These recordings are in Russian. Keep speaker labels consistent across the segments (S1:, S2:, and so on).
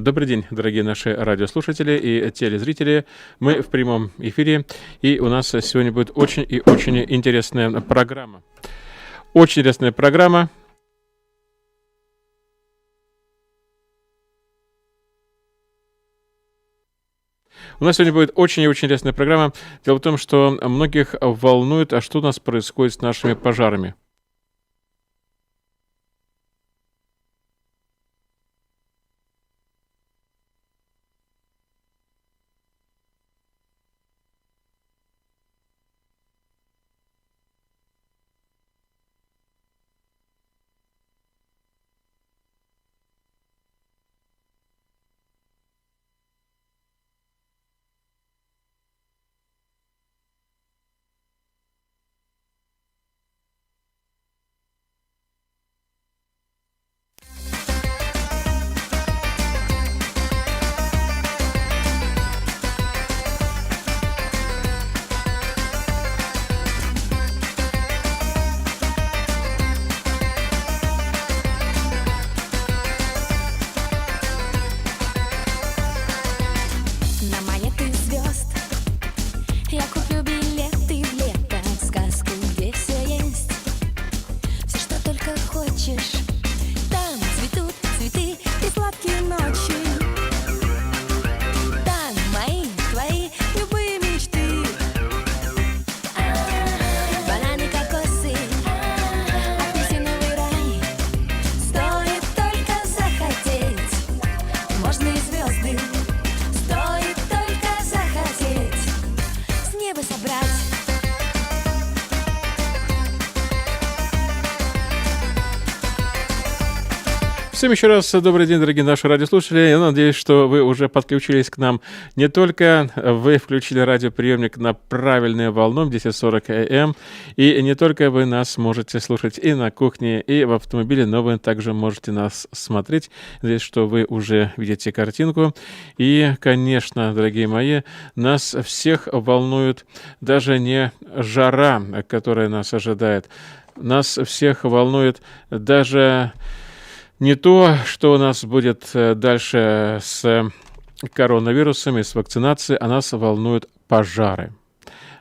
S1: Добрый день, дорогие наши радиослушатели и телезрители. Мы в прямом эфире, и у нас сегодня будет очень и очень интересная программа. Очень интересная программа. У нас сегодня будет очень и очень интересная программа. Дело в том, что многих волнует, а что у нас происходит с нашими пожарами. Всем еще раз добрый день, дорогие наши радиослушатели. Я надеюсь, что вы уже подключились к нам. Не только вы включили радиоприемник на правильную волну 1040 АМ, и не только вы нас можете слушать и на кухне, и в автомобиле, но вы также можете нас смотреть. Надеюсь, что вы уже видите картинку. И, конечно, дорогие мои, нас всех волнует даже не жара, которая нас ожидает. Нас всех волнует даже не то, что у нас будет дальше с коронавирусом и с вакцинацией, а нас волнуют пожары.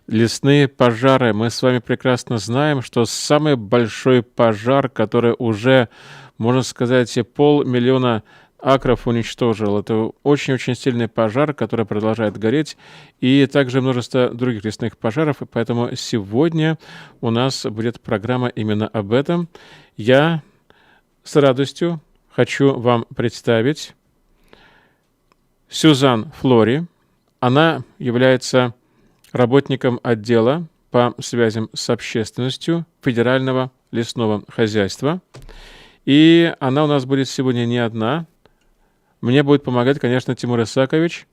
S1: Лесные пожары. Мы с вами прекрасно знаем, что самый большой пожар, который уже, можно сказать, 500 000 акров уничтожил. Это очень-очень сильный пожар, который продолжает гореть, и также множество других лесных пожаров. И поэтому сегодня у нас будет программа именно об этом. Я с радостью хочу вам представить Сюзан Флори. Она является работником отдела по связям с общественностью Федерального лесного хозяйства. И она у нас будет сегодня не одна. Мне будет помогать, конечно, Тимур Исакович.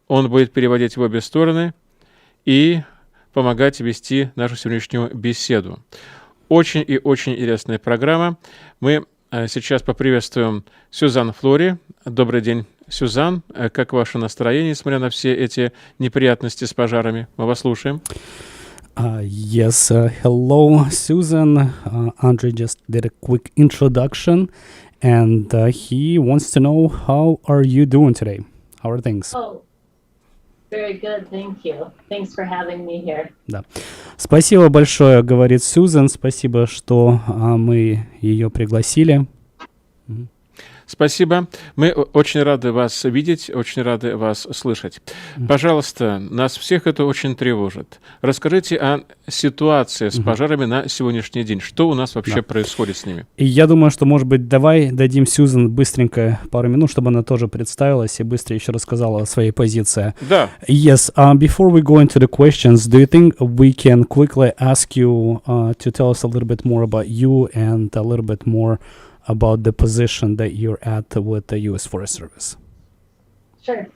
S1: Он будет переводить в обе стороны и помогать вести нашу сегодняшнюю беседу. Очень и очень интересная программа. Мы сейчас поприветствуем Сюзан Флори. Добрый день, Сюзан. Как ваше настроение, несмотря на все эти неприятности с пожарами? Мы вас слушаем.
S2: Hello, Susan. Andre just did a quick introduction, and he wants to know how are you doing today? How are things?
S3: Oh, very good, thank you. Thanks for having me here.
S2: Да. Спасибо большое, говорит Сьюзан. Спасибо, что мы ее пригласили.
S1: Спасибо. Мы очень рады вас видеть, очень рады вас слышать. Пожалуйста, нас всех это очень тревожит. Расскажите о ситуации с пожарами на сегодняшний день. Что у нас вообще происходит с ними?
S2: И я думаю, что, может быть, давай дадим Сьюзан быстренько пару минут, чтобы она тоже представилась и быстро еще рассказала о своей позиции.
S1: Да.
S2: Yes, before we go into the questions, do you think we can quickly ask you to tell us a little bit more about you and a little bit more about the position that you're at with the U.S. Forest Service?
S3: Sure.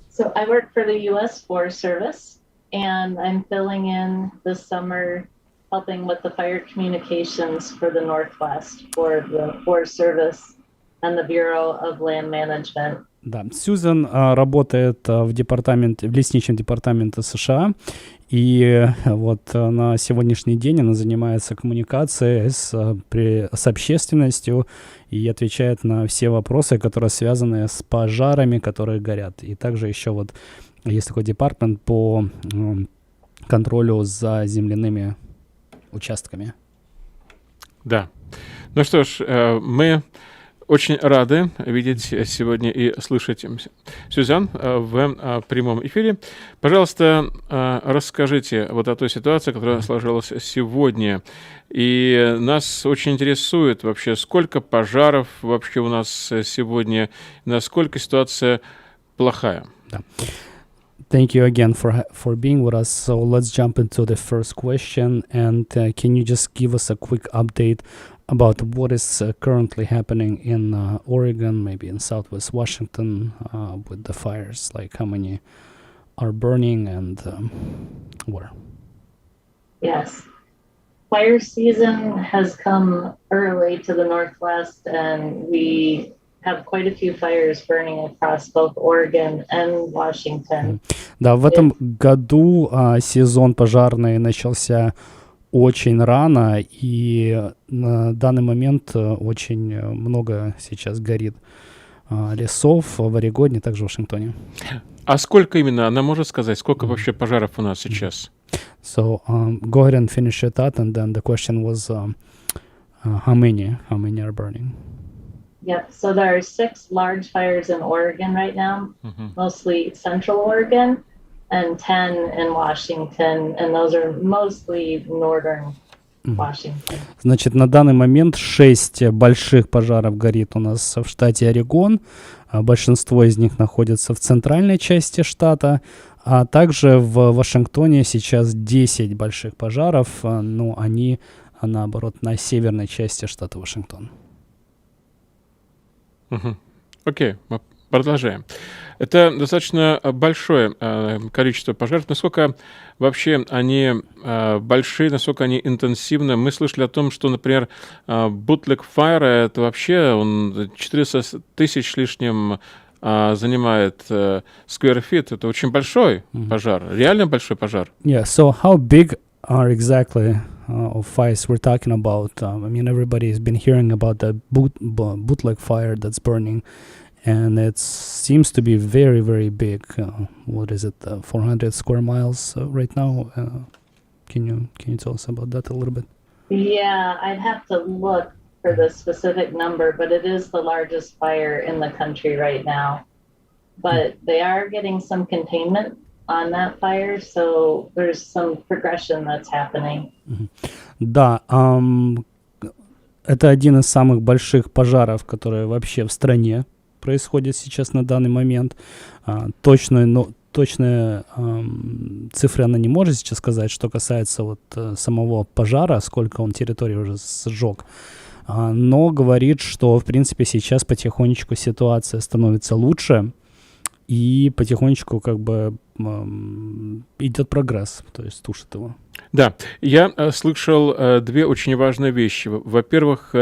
S3: So I work for the U.S. Forest Service, and I'm filling in this summer helping with the fire communications for the Northwest for the Forest Service and the Bureau of Land Management.
S2: Да, Сьюзен работает в лесничем департаменте США, и вот на сегодняшний день она занимается коммуникацией с общественностью и отвечает на все вопросы, которые связаны с пожарами, которые горят. И также еще вот есть такой департамент по контролю за земляными участками.
S1: Да. Ну что ж, мы очень рады видеть сегодня и слышать Сюзан в прямом эфире. Пожалуйста, расскажите вот о той ситуации, которая сложилась сегодня. И нас очень интересует вообще, сколько пожаров вообще у нас сегодня, насколько ситуация плохая.
S2: Да. Thank you again for being with us. So let's jump into the first question. And can you just give us a quick update about what is currently happening in Oregon, maybe in Southwest Washington, with the fires? Like how many are burning and where?
S3: Yes. Fire season has come early to the Northwest, and we have quite a few fires burning across both Oregon and Washington.
S2: Да, в этом году сезон пожарный начался очень рано, и на данный момент очень много сейчас горит лесов в Орегоне, также в Вашингтоне.
S1: А сколько именно? Она может сказать, сколько вообще пожаров у нас сейчас?
S2: So go ahead and finish it out, and then the question was how many are burning?
S3: Yep. So there are 6 large fires in Oregon right now, mostly Central Oregon, and 10 in Washington, and those are mostly northern Washington.
S2: Значит, на данный момент 6 больших пожаров горит у нас в штате Орегон. Большинство из них находится в центральной части штата, а также в Вашингтоне сейчас 10 больших пожаров, но они, наоборот, на северной части штата Вашингтон.
S1: Окей, мы продолжаем. Это достаточно большое количество пожаров. Насколько вообще они большие, насколько они интенсивны? Мы слышали о том, что, например, bootleg fire, это вообще он 400 тысяч лишним занимает square feet. Это очень большой пожар, реально большой пожар.
S2: Yeah, so how big are exactly of fires we're talking about? I mean, everybody has been hearing about the bootleg fire that's burning, and it seems to be very, very big. What is it, 400 square miles right now? Can you tell us about that a little bit?
S3: Yeah, I'd have to look for the specific number, but it is the largest fire in the country right now. But they are getting some containment on that fire, so there's some progression that's happening.
S2: Да, это один из самых больших пожаров, которые вообще в стране происходят сейчас на данный момент. Точные цифры она не может сейчас сказать, что касается вот самого пожара, сколько он территории уже сжег. Но говорит, что в принципе сейчас потихонечку ситуация становится лучше, и потихонечку как бы идет прогресс, то есть тушит его.
S1: Да, я слышал 2 очень важные вещи. Во-первых,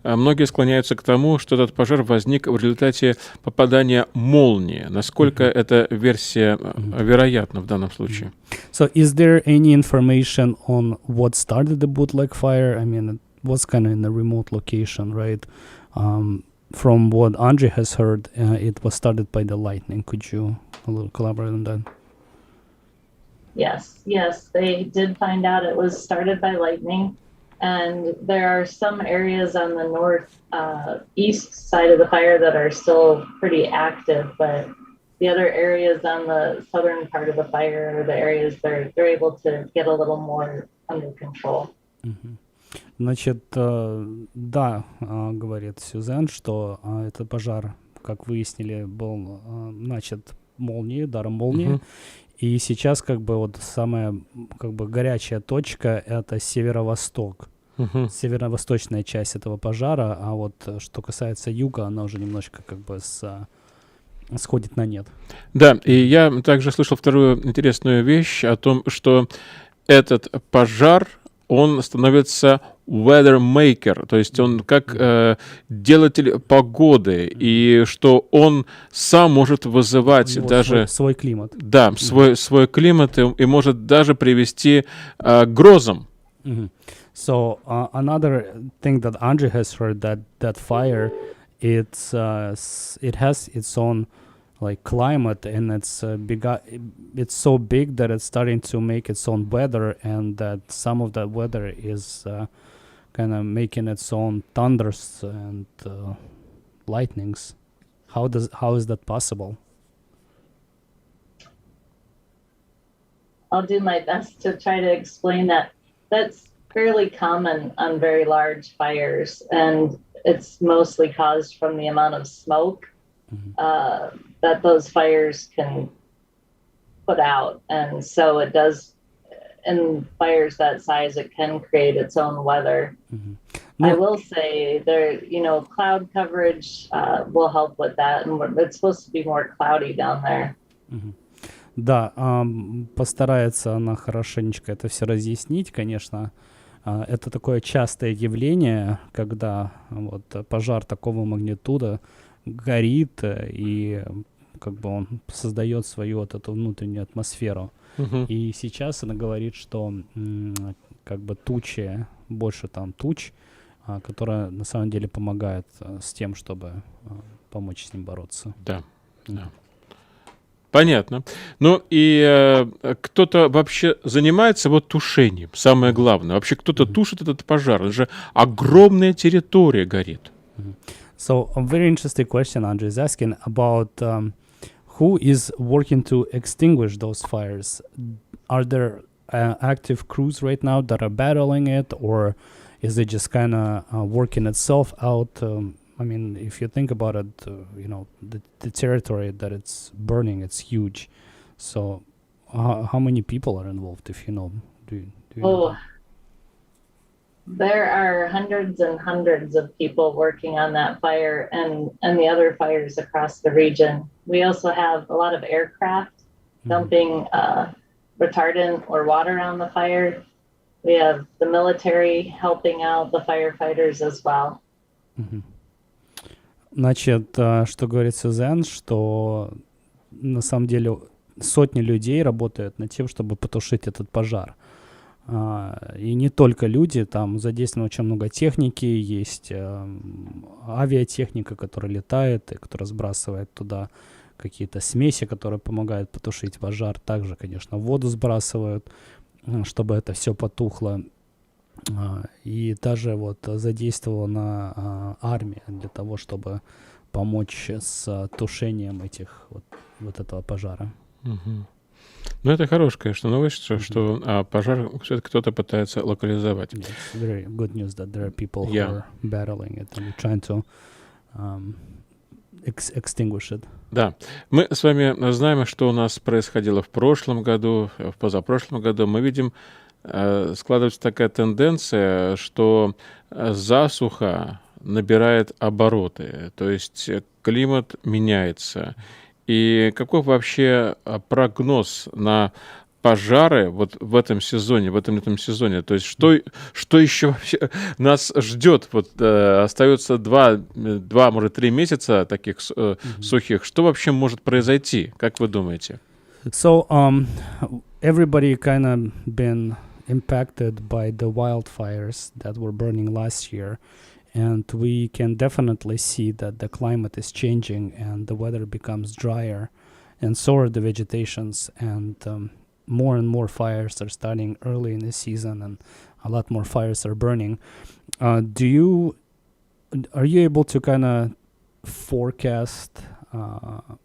S1: многие склоняются к тому, что этот пожар возник в результате попадания молнии. Насколько эта версия вероятна в данном случае?
S2: So, is there any information on what started the bootleg fire? I mean, it was kind of in a remote location, right? From what Andre has heard, it was started by the lightning. Could you a little collaborate on that?
S3: Yes, they did find out it was started by lightning, and there are some areas on the east side of the fire that are still pretty active, but the other areas on the southern part of the fire are the areas they're able to get a little more under control.
S2: Значит, да, говорит Сюзан, что этот пожар, как выяснили, был начат ударом молнии. И сейчас как бы вот самая как бы горячая точка — это северо-восток, северо-восточная часть этого пожара, а вот что касается юга, она уже немножко как бы сходит на нет.
S1: Да, и я также слышал вторую интересную вещь о том, что этот пожар, он становится weather maker, то есть он как делатель погоды, и что он сам может вызывать
S2: У него
S1: даже...
S2: свой климат.
S1: Да, свой климат и может даже привести к грозам.
S2: So another thing that Andrew has heard, that fire, it has its own like climate, and it's so big that it's starting to make its own weather, and that some of that weather is kind of making its own thunders and lightnings. How is that possible?
S3: I'll do my best to try to explain that. That's fairly common on very large fires, and it's mostly caused from the amount of smoke that those fires can put out. And so it does, in fires that size, it can create its own weather. I will say cloud coverage will help with that, and it's supposed to be more cloudy down there.
S2: Да, постарается она хорошенечко это все разъяснить, конечно. Это такое частое явление, когда вот пожар такого магнитуда горит, и как бы он создает свою вот эту внутреннюю атмосферу. И сейчас она говорит, что как бы тучи, больше там туч, которая на самом деле помогает с тем, чтобы помочь с ним бороться.
S1: Да. Понятно. Ну и кто-то вообще занимается вот тушением, самое главное. Вообще кто-то тушит этот пожар. Это же огромная территория горит.
S2: So a very interesting question Andrew is asking about who is working to extinguish those fires. Are there active crews right now that are battling it, or is it just kind of working itself out? I mean, if you think about it, the territory that it's burning, it's huge. So how many people are involved, if you know? Do you know?
S3: There are hundreds and hundreds of people working on that fire and the other fires across the region. We also have a lot of aircraft dumping retardant or water on the fire. We have the military helping out the firefighters as well.
S2: Значит, что говорит Сюзан, что на самом деле сотни людей работают над тем, чтобы потушить этот пожар. И не только люди, там задействовано очень много техники, есть авиатехника, которая летает и которая сбрасывает туда какие-то смеси, которые помогают потушить пожар. Также, конечно, воду сбрасывают, чтобы это все потухло. И даже вот задействована армия для того, чтобы помочь с тушением вот этого пожара.
S1: Ну, это хорошая, конечно, новость, что пожар все-таки кто-то пытается локализовать.
S2: It's very good news that there are people who are battling it and trying to extinguish it.
S1: Да. Мы с вами знаем, что у нас происходило в прошлом году, в позапрошлом году. Мы видим, складывается такая тенденция, что засуха набирает обороты, то есть климат меняется. И какой вообще прогноз на пожары вот в этом сезоне, в этом летнем сезоне? То есть что еще вообще нас ждет? Вот остается 2, может, 3 месяца таких сухих. Что вообще может произойти? Как вы думаете?
S2: So everybody kind of been impacted by the wildfires that were burning last year. And we can definitely see that the climate is changing and the weather becomes drier, and so are the vegetations, and more fires are starting early in the season, and a lot more fires are burning. Are you able to kind of forecast? Do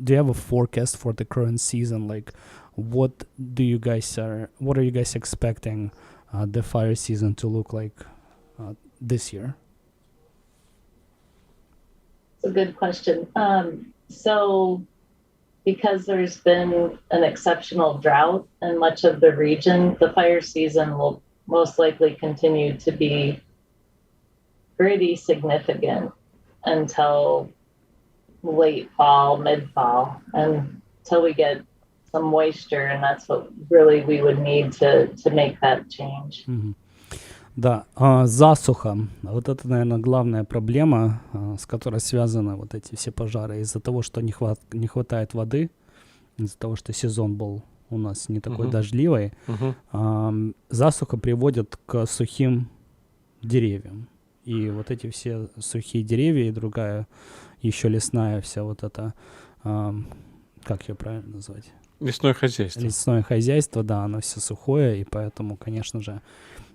S2: you have a forecast for the current season? Like, what are you guys expecting the fire season to look like this year?
S3: It's a good question. So because there's been an exceptional drought in much of the region, the fire season will most likely continue to be pretty significant until late fall, mid-fall, until we get some moisture, and that's what really we would need to make that change.
S2: Да, засуха. Вот это, наверное, главная проблема, с которой связаны вот эти все пожары. Из-за того, что не хватает воды, из-за того, что сезон был у нас не такой дождливый, засуха приводит к сухим деревьям. И вот эти все сухие деревья и другая еще лесная вся вот эта, как ее правильно назвать?
S1: Лесное хозяйство.
S2: Лесное хозяйство, да, оно все сухое, и поэтому, конечно же,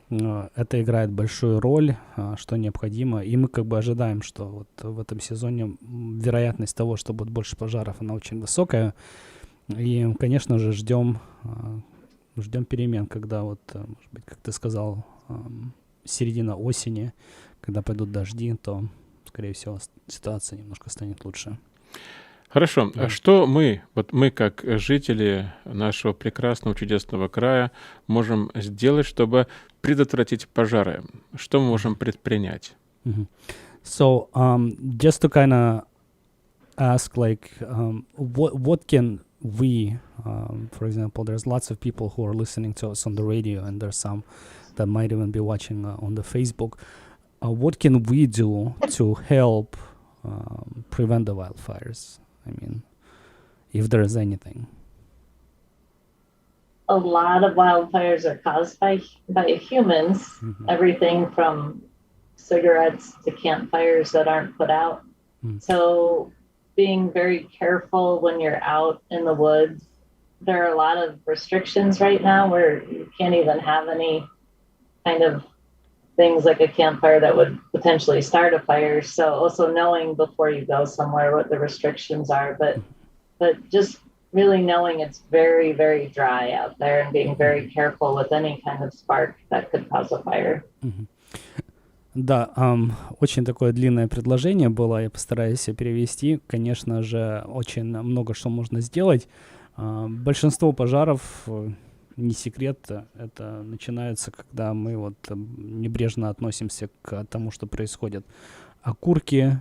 S2: это играет большую роль, что необходимо. И мы как бы ожидаем, что вот в этом сезоне вероятность того, что будет больше пожаров, она очень высокая. И, конечно же, ждем перемен, когда вот, может быть, как ты сказал, середина осени, когда пойдут дожди, то, скорее всего, ситуация немножко станет лучше.
S1: Хорошо. А что мы как жители нашего прекрасного, чудесного края, можем сделать, чтобы предотвратить пожары? Что мы можем предпринять?
S2: So, just to kind of ask, like, what can we, for example, there's lots of people who are listening to us on the radio, and there's some that might even be watching on the Facebook. What can we do to help prevent the wildfires? I mean, if there is anything.
S3: A lot of wildfires are caused by humans. Everything from cigarettes to campfires that aren't put out. So being very careful when you're out in the woods. There are a lot of restrictions right now where you can't even have any kind of things like a campfire that would potentially start a fire. So also knowing before you go somewhere what the restrictions are, but just really knowing it's very, very dry out there and being very careful with any kind of spark that could cause a fire.
S2: Да, очень такое длинное предложение было, я постараюсь перевести. Конечно же, очень много что можно сделать. Большинство пожаров, не секрет, это начинается, когда мы вот небрежно относимся к тому, что происходит. Окурки,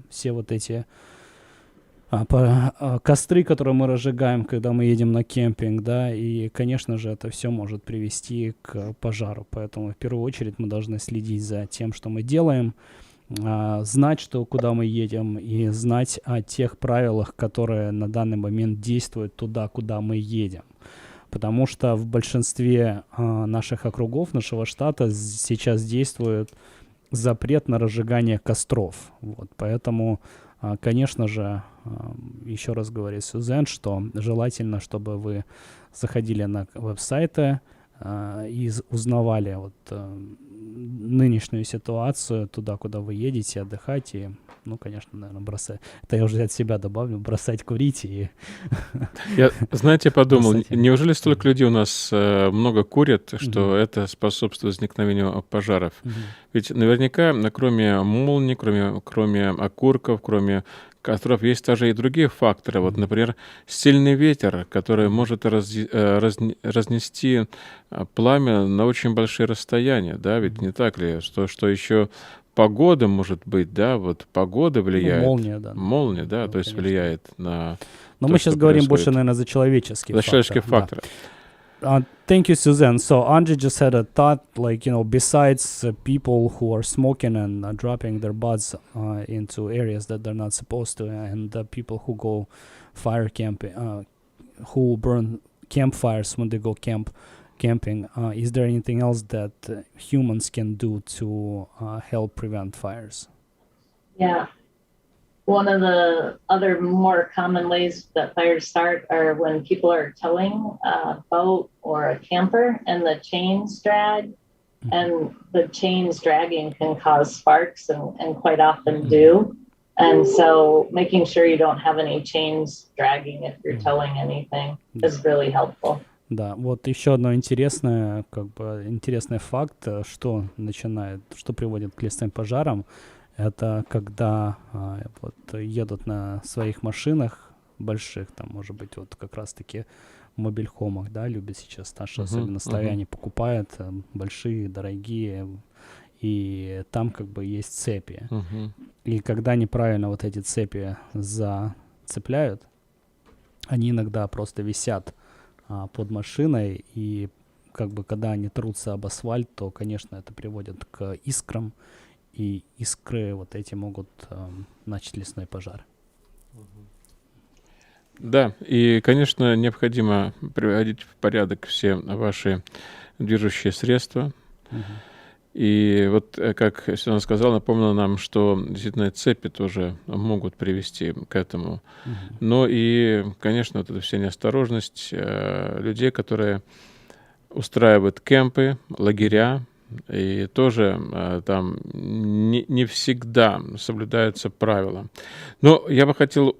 S2: все вот эти костры, которые мы разжигаем, когда мы едем на кемпинг, да, и, конечно же, это все может привести к пожару. Поэтому, в первую очередь, мы должны следить за тем, что мы делаем, знать, что, куда мы едем, и знать о тех правилах, которые на данный момент действуют туда, куда мы едем. Потому что в большинстве наших округов, нашего штата сейчас действует запрет на разжигание костров. Вот, поэтому, конечно же, еще раз говорю, Сюзен, что желательно, чтобы вы заходили на веб-сайты и узнавали вот нынешнюю ситуацию туда, куда вы едете, отдыхать и, ну, конечно, наверное, бросать. Это я уже от себя добавлю, бросать курить и...
S1: Я, знаете, подумал, неужели столько людей у нас много курят, что это способствует возникновению пожаров? Ведь наверняка, кроме молний, кроме окурков, кроме костров, есть также и другие факторы. Вот, например, сильный ветер, который может разнести пламя на очень большие расстояния, да, ведь не так ли? Что еще погода может быть, да, вот погода влияет.
S2: Ну, молния, да.
S1: Молния, да,
S2: ну,
S1: то есть
S2: конечно.
S1: влияет на...
S2: Но мы сейчас говорим больше, наверное, за человеческие факторы.
S1: Человеческие факторы.
S2: Thank you, Suzanne. So Andre just had a thought, like, besides people who are smoking and dropping their butts into areas that they're not supposed to, and the people who go fire camping, who burn campfires when they go camping, is there anything else that humans can do to help prevent fires?
S3: Yeah. One of the other more common ways that fires start are when people are towing a boat or a camper and the chains drag. And the chains dragging can cause sparks and quite often do. And so making sure you don't have any chains dragging if you're towing anything is really helpful.
S2: Да, вот еще одно интересный факт, что приводит к лесным пожарам. Это когда вот едут на своих машинах больших, там, может быть, вот как раз-таки в мобильхомах, да, любят сейчас наши, особенно славяне, покупают большие, дорогие, и там как бы есть цепи. И когда неправильно вот эти цепи зацепляют, они иногда просто висят под машиной, и как бы когда они трутся об асфальт, то, конечно, это приводит к искрам, и искры вот эти могут начать лесной пожар.
S1: Да, и, конечно, необходимо приводить в порядок все ваши движущие средства.
S2: Мгм.
S1: И вот, как Сюзанна сказала, напомнила нам, что действительно цепи тоже могут привести к этому.
S2: Мгм.
S1: Но и, конечно, вот эта вся неосторожность людей, которые устраивают кемпы, лагеря, и тоже там не всегда соблюдаются правила. Но я бы хотел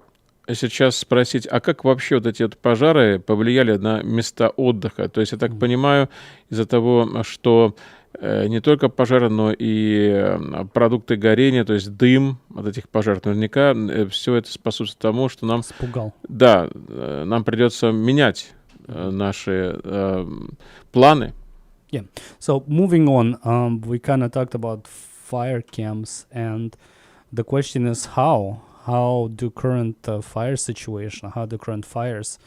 S1: сейчас спросить, а как вообще вот эти вот пожары повлияли на места отдыха? То есть, я так
S2: Мгм.
S1: понимаю, из-за того, что не только пожары, но и продукты горения, то есть дым от этих пожаров, наверняка все это способствует тому, что нам,
S2: Спугал.
S1: да, нам придется менять наши планы.
S2: Yeah. So moving on, we kind of talked about fire camps, and the question is how? How do current fire situation, how the current fires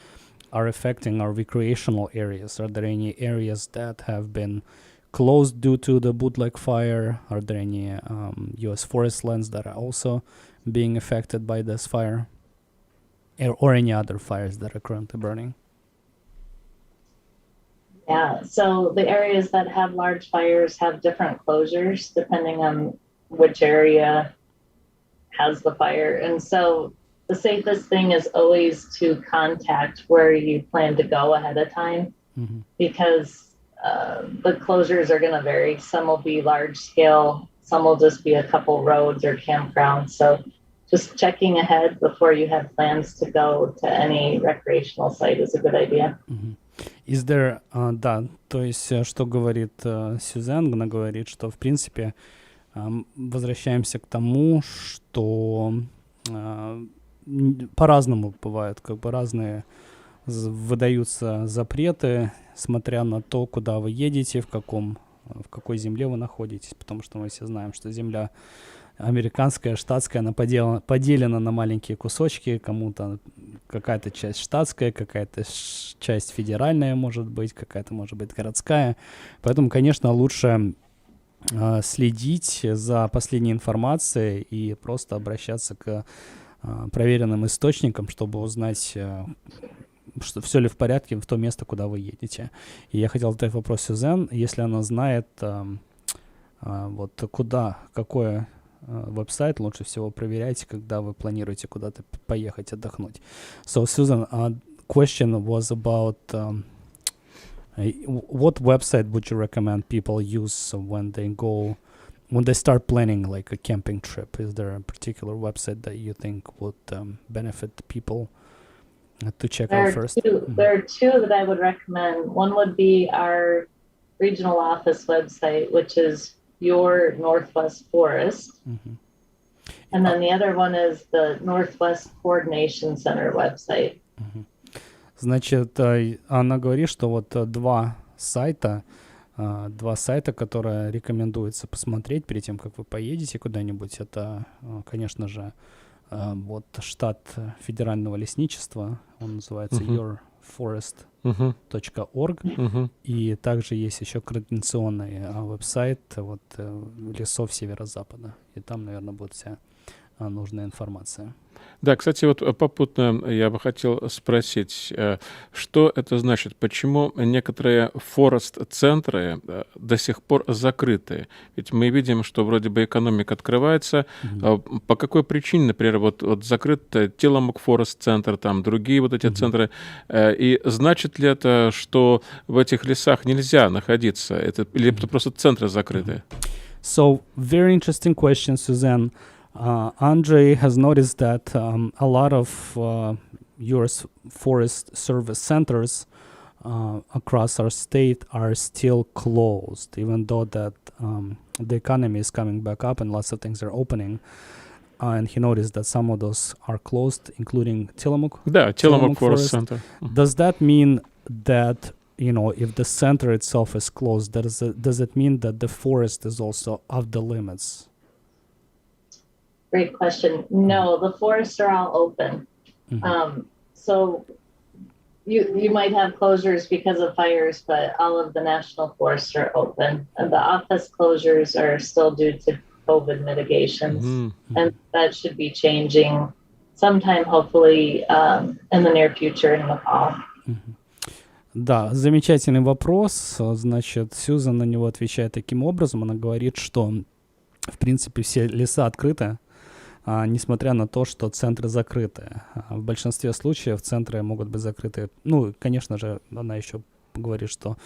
S2: are affecting our recreational areas? Are there any areas that have been closed due to the bootleg fire? Are there any U.S. forest lands that are also being affected by this fire, or any other fires that are currently burning?
S3: Yeah, so the areas that have large fires have different closures depending on which area has the fire. And so the safest thing is always to contact where you plan to go ahead of time,
S2: Mhm.
S3: because the closures are going to vary. Some will be large scale, some will just be a couple roads or campgrounds. So just checking ahead before you have plans to go to any recreational site is a good idea.
S2: Мгм. Is there, да, то есть, что говорит Сюзан, она говорит, что, в принципе, возвращаемся к тому, что по-разному бывает, как бы разные выдаются запреты, смотря на то, куда вы едете, в какой земле вы находитесь, потому что мы все знаем, что земля американская, штатская, она поделена на маленькие кусочки, кому-то какая-то часть штатская, какая-то часть федеральная может быть, какая-то может быть городская. Поэтому, конечно, лучше следить за последней информацией и просто обращаться к проверенным источникам, чтобы узнать, что все ли в порядке в то место, куда вы едете. И я хотел задать вопрос Сюзан, если она знает, вот какой веб-сайт лучше всего проверяйте, когда вы планируете куда-то поехать отдохнуть. So, Susan, question was about what website would you recommend people use when they start planning like a camping trip? Is there a particular website that you think would benefit people to check out first?
S3: There are two that I would recommend. One would be our regional office website, which is Your Northwest Forest.
S2: Mm-hmm.
S3: And then the other one is the Northwest Coordination Center website.
S2: Mm-hmm. Значит, она говорит, что вот два сайта, которые рекомендуется посмотреть перед тем, как вы поедете куда-нибудь. Это, конечно же, вот штат федерального лесничества, он называется yourforest.org, и также есть еще координационный веб-сайт вот, лесов северо-запада, и там, наверное, будет вся нужная информация.
S1: Да, кстати, вот попутно я бы хотел спросить, что это значит, почему некоторые форест-центры до сих пор закрыты? Ведь мы видим, что вроде бы экономика открывается. По какой причине, например, вот закрыт Tillamook форест-центр, там другие вот эти центры? И значит ли это, что в этих лесах нельзя находиться? Или это просто центры закрыты?
S2: So, very interesting question, Suzanne. Andre has noticed that a lot of U.S. Forest Service centers across our state are still closed, even though that the economy is coming back up and lots of things are opening. And he noticed that some of those are closed, including Tillamook.
S1: Да, Tillamook Forest Center.
S2: Does that mean that, you know, if the center itself is closed, does it mean that the forest is also off the limits?
S3: Great question. No, the forests are all open. So you might have closures because of fires, but all of the national forests are open, and the office closures are still due to COVID mitigations, and that should be changing sometime, hopefully, in the near future in the fall.
S2: Да, замечательный вопрос. Значит, Сьюзан на него отвечает таким образом. Она говорит, что, в принципе, все леса открыты, несмотря на то, что центры закрыты. В большинстве случаев центры могут быть закрыты. Ну, конечно же, она еще говорит, что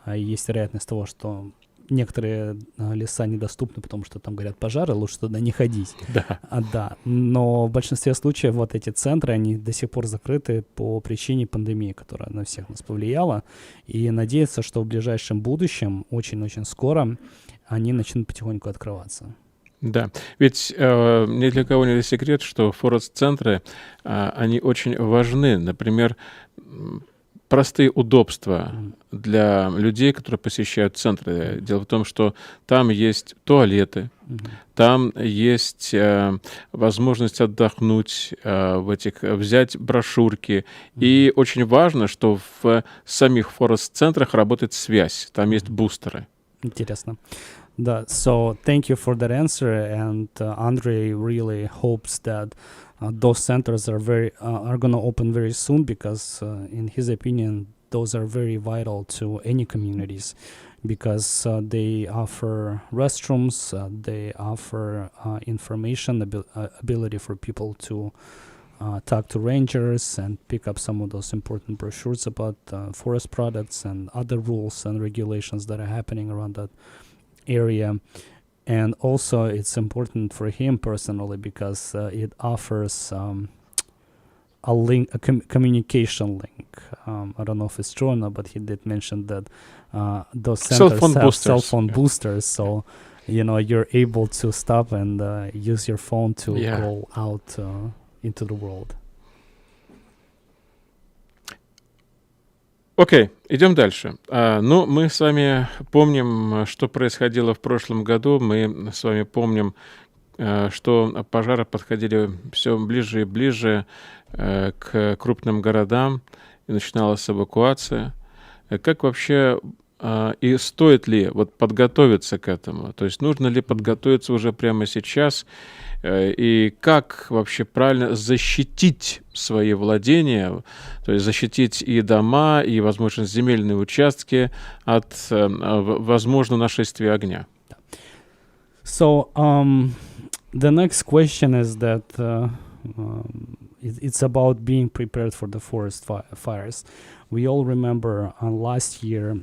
S2: есть вероятность того, что некоторые леса недоступны, потому что там горят пожары, лучше туда не ходить.
S1: Да.
S2: Да. Но в большинстве случаев вот эти центры, они до сих пор закрыты по причине пандемии, которая на всех нас повлияла. И надеяться, что в ближайшем будущем, очень-очень скоро, они начнут потихоньку открываться.
S1: Да, ведь ни для кого не секрет, что форест-центры, они очень важны. Например, простые удобства для людей, которые посещают центры. Дело в том, что там есть туалеты, там есть возможность отдохнуть, взять брошюрки. И очень важно, что в самих форест-центрах работает связь, там есть бустеры.
S2: Интересно. Да, so thank you for that answer, and Andrei really hopes that those centers are going to open very soon, because in his opinion those are very vital to any communities, because they offer restrooms, they offer information, ability for people to talk to rangers and pick up some of those important brochures about forest products and other rules and regulations that are happening around that area. And also it's important for him personally, because it offers a link, a communication link. I don't know if it's true or not, but he did mention that those centers have cell phone boosters, so you're able to stop and use your phone to go out into the world.
S1: Окей, идем дальше. Мы с вами помним, что происходило в прошлом году. Мы с вами помним, что пожары подходили все ближе и ближе к крупным городам, и начиналась эвакуация. Как вообще и стоит ли подготовиться к этому? То есть нужно ли подготовиться уже прямо сейчас? И как вообще правильно защитить свои владения, то есть защитить и дома, и, возможно, земельные участки от возможного нашествия огня?
S2: So the next question is that it's about being prepared for the forest fires. We all remember last year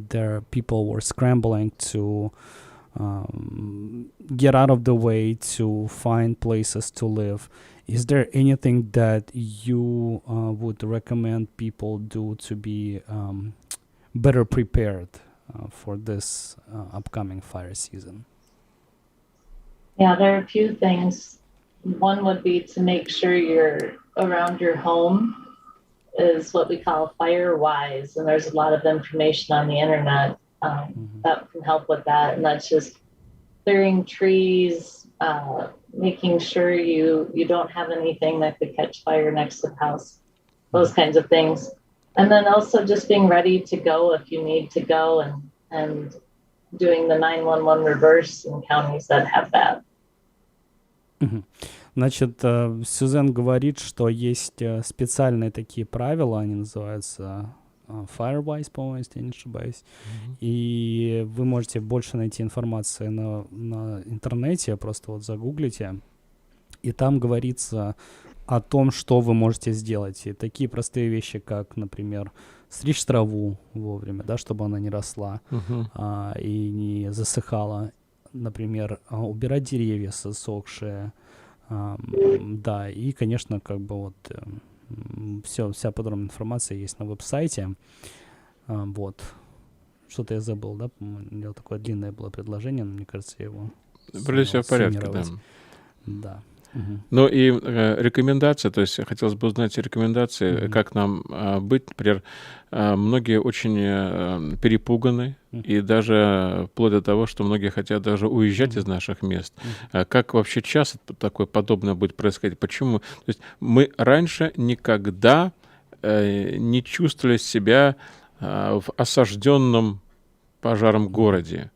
S2: there people were scrambling to get out of the way, to find places to live. Is there anything that you would recommend people do to be better prepared for this upcoming fire season?
S3: Yeah, there are a few things. One would be to make sure you're around your home is what we call fire wise, and there's a lot of information on the internet that can help with that, and that's just clearing trees, making sure you don't have anything that could catch fire next to the house, those kinds of things. And then also just being ready to go if you need to go, and doing the 911 reverse in counties that have that.
S2: Значит, Сюзан говорит, что есть специальные такие правила, они называются Firewise, по-моему, если я не ошибаюсь. И вы можете больше найти информации на интернете, просто загуглите, и там говорится о том, что вы можете сделать. И такие простые вещи, как, например, стричь траву вовремя, да, чтобы она не росла и не засыхала. Например, убирать деревья засохшие. Да, и, конечно, вся подробная информация есть на веб-сайте. Что-то я забыл, да? По-моему, такое длинное было предложение, но мне кажется, я его
S1: вроде все в порядке, да.
S2: Да.
S1: Ну и рекомендация, то есть хотелось бы узнать рекомендации, как нам быть. Например, многие очень перепуганы, и даже вплоть до того, что многие хотят даже уезжать из наших мест. Как вообще часто такое подобное будет происходить? Почему? То есть мы раньше никогда не чувствовали себя в осажденном пожаром городе.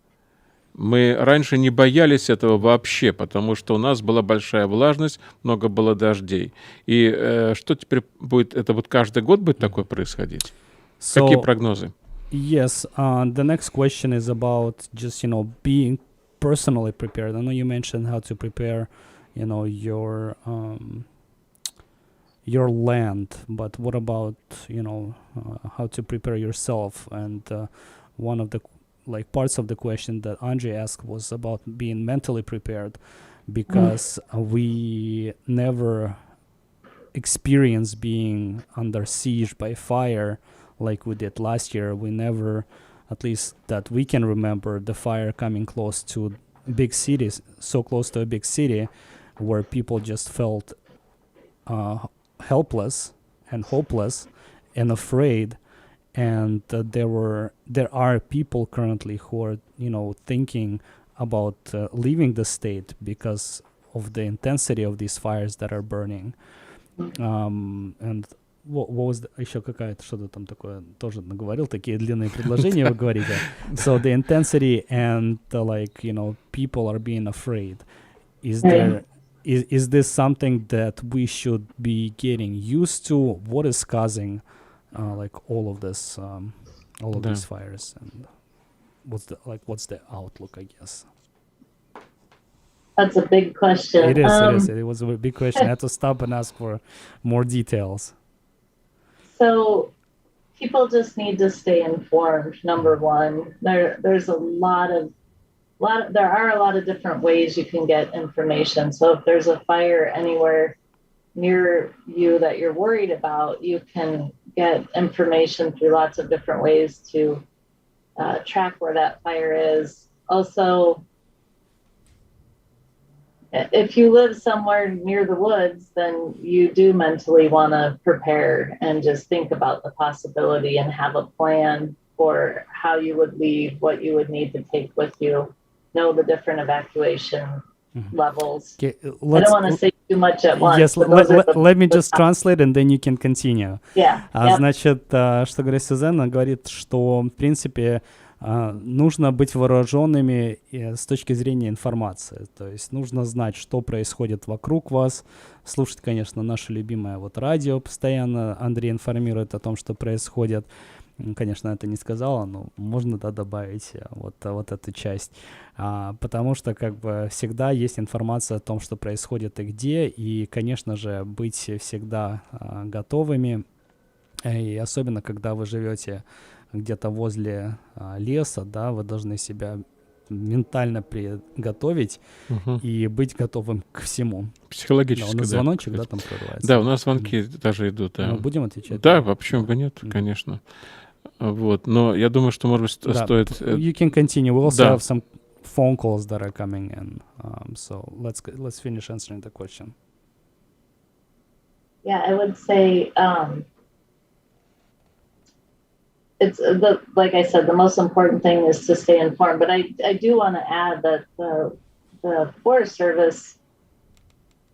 S1: Мы раньше не боялись этого вообще, потому что у нас была большая влажность, много было дождей. И что теперь будет? Это вот каждый год будет такое происходить? Какие прогнозы?
S2: Yes, the next question is about just, being personally prepared. I know you mentioned how to prepare, your land, but what about, how to prepare yourself? And one of the parts of the question that Andre asked was about being mentally prepared, because we never experience being under siege by fire like we did last year. We never, at least that we can remember, the fire coming close to big cities, so close to a big city, where people just felt helpless and hopeless and afraid. And there are people currently who are, thinking about leaving the state because of the intensity of these fires that are burning. And what was еще какая-то что-то там такое тоже наговорил, такие длинные предложения вы говорите. So the intensity and people are being afraid. Is this something that we should be getting used to? What is causing all of this, all of these fires, and what's the outlook, I guess?
S3: That's a big question.
S2: It is. It was a big question. I had to stop and ask for more details.
S3: So people just need to stay informed. Number one, there's a lot of different ways you can get information. So if there's a fire anywhere near you that you're worried about, you can get information through lots of different ways to track where that fire is. Also, if you live somewhere near the woods, then you do mentally want to prepare and just think about the possibility and have a plan for how you would leave, what you would need to take with you, know the different evacuation levels.
S2: Okay,
S3: I don't want to say too much at once.
S2: Yes, let me just translate, and then you can continue.
S3: Yeah.
S2: Значит, что говорит Сюзанна, говорит, что, в принципе, нужно быть вооруженными с точки зрения информации. То есть нужно знать, что происходит вокруг вас. Слушать, конечно, наше любимое радио постоянно. Андрей информирует о том, что происходит. Конечно, это не сказала, но можно добавить вот эту часть. Потому что всегда есть информация о том, что происходит и где. И, конечно же, быть всегда готовыми. И особенно, когда вы живете где-то возле леса, да, вы должны себя ментально приготовить и быть готовым к всему.
S1: Психологически,
S2: у нас звоночек, да, там прорывается.
S1: Да, у нас звонки даже идут. Да.
S2: Мы будем отвечать?
S1: Да, почему бы нет, конечно. Вот, но я думаю, что, может быть, стоит...
S2: You can continue. We also have some phone calls that are coming in. So let's finish answering the question.
S3: Yeah, I would say it's like I said, the most important thing is to stay informed. But I do want to add that the Forest Service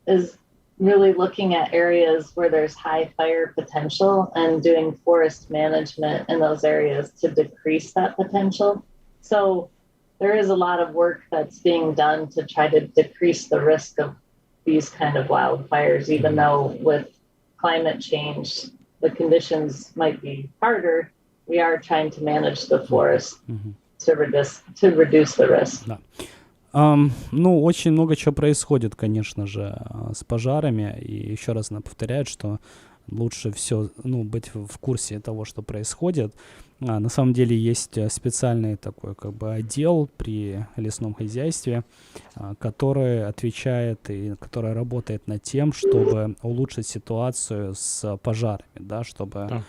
S3: is really looking at areas where there's high fire potential and doing forest management in those areas to decrease that potential. So there is a lot of work that's being done to try to decrease the risk of these kind of wildfires, even though with climate change, the conditions might be harder. We are trying to manage the forest to reduce the risk.
S2: Да. Очень много чего происходит, конечно же, с пожарами. И еще раз повторяют, что лучше все, быть в курсе того, что происходит. На самом деле есть специальный такой отдел при лесном хозяйстве, который отвечает и который работает над тем, чтобы улучшить ситуацию с пожарами, да, чтобы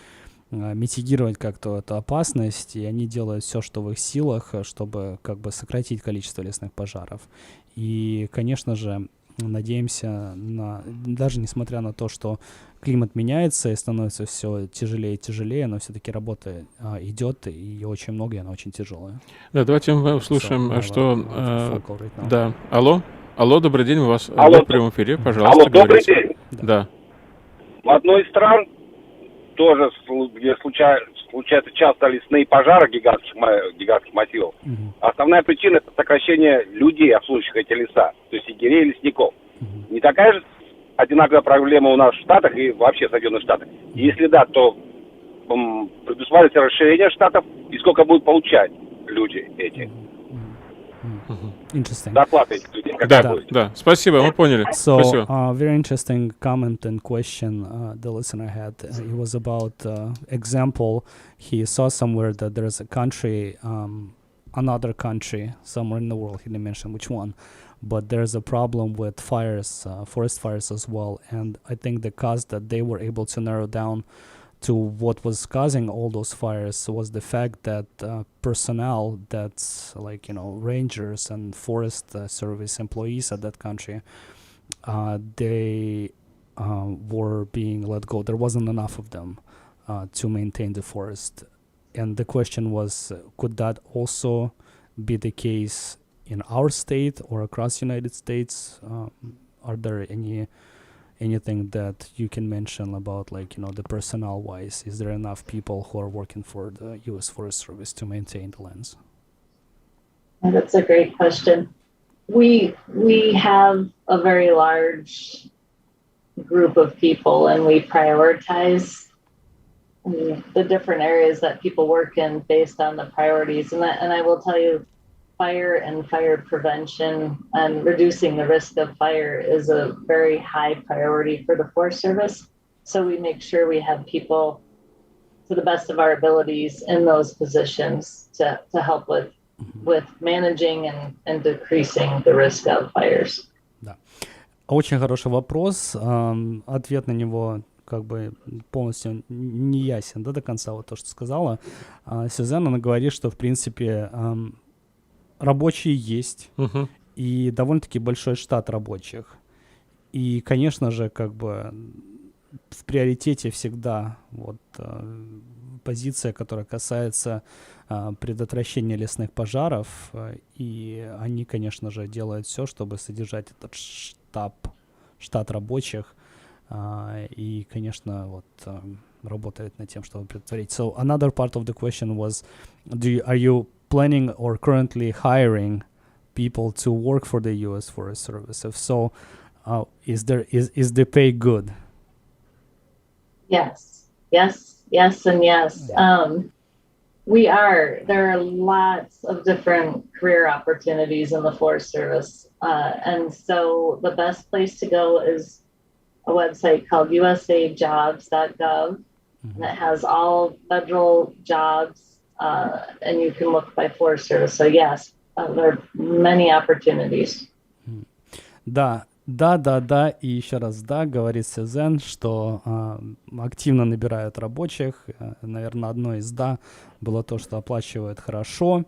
S2: митигировать как-то эту опасность, и они делают все, что в их силах, чтобы сократить количество лесных пожаров. И, конечно же, надеемся даже несмотря на то, что климат меняется и становится все тяжелее и тяжелее, но все-таки работа идет, и ее очень много, и она очень тяжелая.
S1: Да, давайте мы услышим, что... Да. Алло, добрый день, у вас в прямом эфире, пожалуйста.
S4: Алло, добрый день.
S1: Да.
S4: В одной из стран тоже, где случаются часто лесные пожары гигантских массивов. Основная причина — это сокращение людей, обслуживающих эти леса, то есть егерей и лесников. Не такая же одинаковая проблема у нас в Штатах и вообще в Соединенных Штатах? И если да, то предусматривается расширение штатов, и сколько будут получать люди эти?
S2: Interesting.
S4: Зарплаты этих людей, какая будет?
S1: Да, спасибо, мы поняли.
S2: So,
S1: Спасибо.
S2: very interesting comment and question the listener had. It was about example. He saw somewhere that there is a country, another country, somewhere in the world. He didn't mention which one, but there's a problem with fires, forest fires as well. And I think the cause that they were able to narrow down to what was causing all those fires was the fact that personnel, that's like, rangers and forest service employees at that country, they were being let go. There wasn't enough of them to maintain the forest. And the question was, could that also be the case in our state or across the United States? Are there anything that you can mention about, the personnel wise? Is there enough people who are working for the U.S. Forest Service to maintain the lands?
S3: That's a great question. We have a very large group of people, and we prioritize the different areas that people work in based on the priorities. And I will tell you, fire and fire prevention and reducing the risk of fire is a very high priority for the Forest Service. So we make sure we have people to the best of our abilities in those positions to help with managing and decreasing the risk of fires.
S2: Да. Очень хороший вопрос. Ответ на него полностью не ясен, до конца, вот то, что сказала. Сюзанна, она говорит, что, в принципе, рабочие есть, и довольно-таки большой штат рабочих. И, конечно же, в приоритете всегда позиция, которая касается предотвращения лесных пожаров, и они, конечно же, делают все, чтобы содержать этот штат рабочих, и, конечно, работают над тем, чтобы предотвратить. So another part of the question was, are you planning or currently hiring people to work for the U.S. Forest Service? If so, is the pay good?
S3: Yes, and yes. We are. There are lots of different career opportunities in the Forest Service, and so the best place to go is a website called usajobs.gov, and it has all federal jobs. And you can look by Forest Service. So yes, there are many opportunities.
S2: Да, и еще раз да, говорит Сюзан, что активно набирают рабочих. Наверное, одно из да было то, что оплачивают хорошо.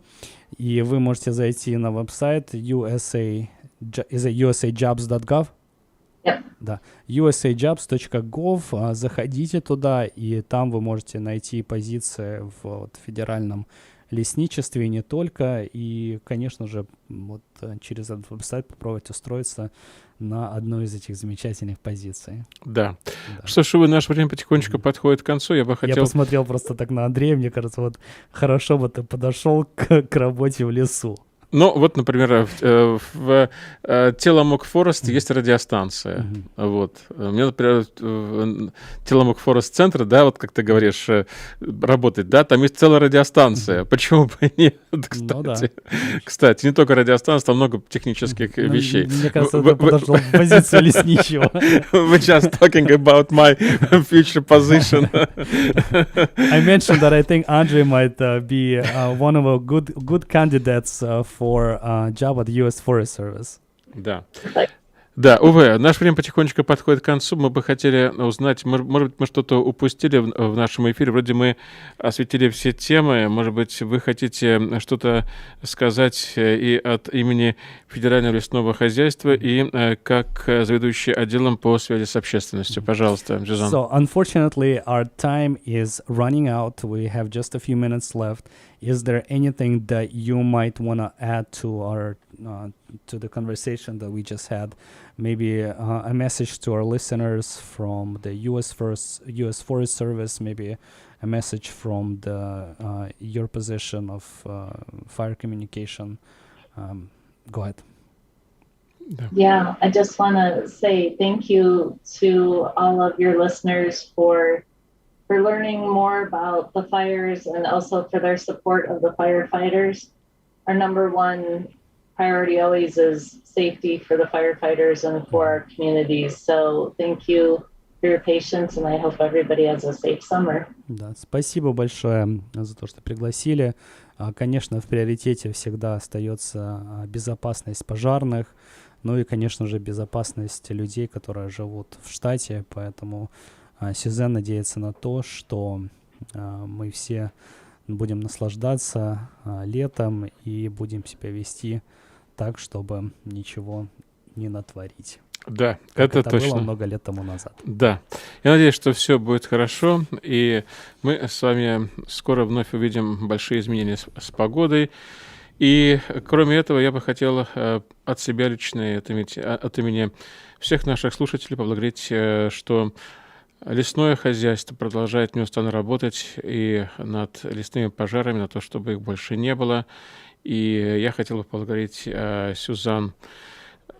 S2: И вы можете зайти на веб-сайт usajobs.gov.
S3: Yep.
S2: Да, usajobs.gov, заходите туда, и там вы можете найти позиции в федеральном лесничестве и не только, и, конечно же, через этот веб-сайт попробовать устроиться на одну из этих замечательных позиций.
S1: Да. Что ж, наше время потихонечку подходит к концу. Я
S2: посмотрел просто так на Андрея, мне кажется, хорошо бы ты подошел к работе в лесу.
S1: Ну, вот, например, в Tillamook Forest есть радиостанция. Вот. У меня, например, Tillamook Forest Center, да, вот как ты говоришь, работает, да, там есть целая радиостанция. Почему бы и нет, кстати. Кстати, не только радиостанция, там много технических вещей.
S2: Мне кажется, ты подошел в позицию лесничего.
S1: We're just talking about my future position.
S2: I mentioned that I think Andre might be one of a good candidates for job at U.S. Forest Service.
S1: Да. Да, увы, наше время потихонечку подходит к концу. Мы бы хотели узнать, может быть, мы что-то упустили в нашем эфире. Вроде мы осветили все темы. Может быть, вы хотите что-то сказать и от имени Федерального лесного хозяйства, и как заведующий отделом по связи с общественностью. Пожалуйста, Джизон.
S2: So, unfortunately, our time is running out. We have just a few minutes left. Is there anything that you might want to add to our to the conversation that we just had, maybe a message to our listeners from the U.S. Forest Service, maybe a message from the your position of fire communication. Go ahead.
S3: Yeah, I just want to say thank you to all of your listeners for learning more about the fires and also for their support of the firefighters. Our number one priority always is safety for the firefighters and for our communities. So thank you for your patience, and I hope everybody has a safe summer.
S2: Да, спасибо большое за то, что пригласили. Конечно, в приоритете всегда остается безопасность пожарных, ну и, конечно же, безопасность людей, которые живут в штате. Поэтому Сюзан надеется на то, что мы все будем наслаждаться летом и будем себя вести так, чтобы ничего не натворить.
S1: Да,
S2: как
S1: это точно.
S2: Было много лет тому назад.
S1: Да. Я надеюсь, что все будет хорошо, и мы с вами скоро вновь увидим большие изменения с погодой. И кроме этого, я бы хотел от себя лично, и от имени всех наших слушателей поблагодарить, что лесное хозяйство продолжает неустанно работать и над лесными пожарами, на то, чтобы их больше не было. И я хотел бы поблагодарить Сюзан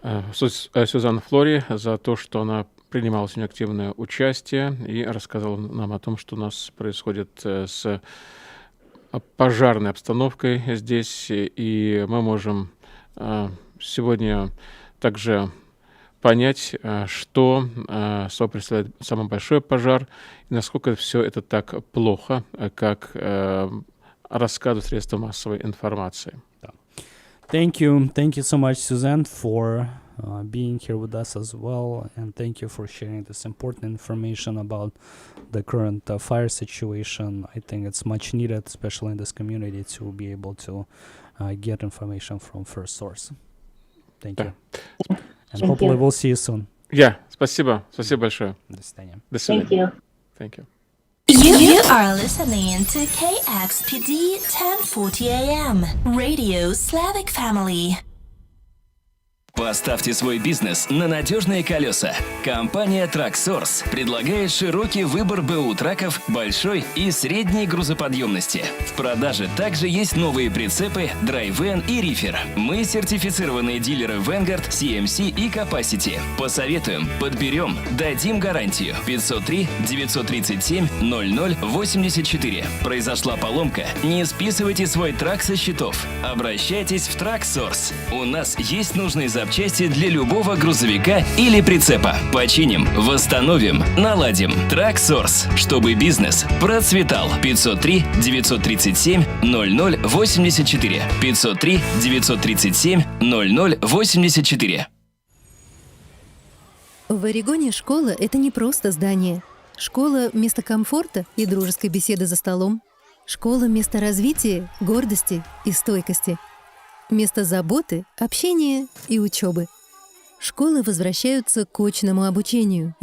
S1: Флори за то, что она принимала сегодня активное участие и рассказала нам о том, что у нас происходит с пожарной обстановкой здесь. И мы можем сегодня также понять, что собой представляет самый большой пожар и насколько все это так плохо, как рассказывают средства массовой информации.
S2: Thank you so much, Suzanne, for being here with us as well, and thank you for sharing this important information about the current fire situation. I think it's much needed, especially in this community, to be able to get information from first source. Thank you. And hopefully we'll see you soon.
S1: Спасибо. Спасибо большое.
S2: До свидания.
S1: До свидания. Thank you.
S5: You are listening to KXPD 1040 AM, Radio Slavic Family.
S6: Поставьте свой бизнес на надежные колеса. Компания TrackSource предлагает широкий выбор БУ-траков большой и средней грузоподъемности. В продаже также есть новые прицепы, драйвен и рифер. Мы сертифицированные дилеры Vanguard, CMC и Capacity. Посоветуем, подберем, дадим гарантию. 503-937-00-84. Произошла поломка? Не списывайте свой трак со счетов. Обращайтесь в TrackSource. У нас есть нужные запчасти для любого грузовика или прицепа. Починим, восстановим, наладим. TrackSource, чтобы бизнес процветал. 503-937-00-84. 503-937-00-84.
S7: В Орегоне школа — это не просто здание. Школа — место комфорта и дружеской беседы за столом. Школа — место развития, гордости и стойкости. Место заботы, общения и учебы. Школы возвращаются к очному обучению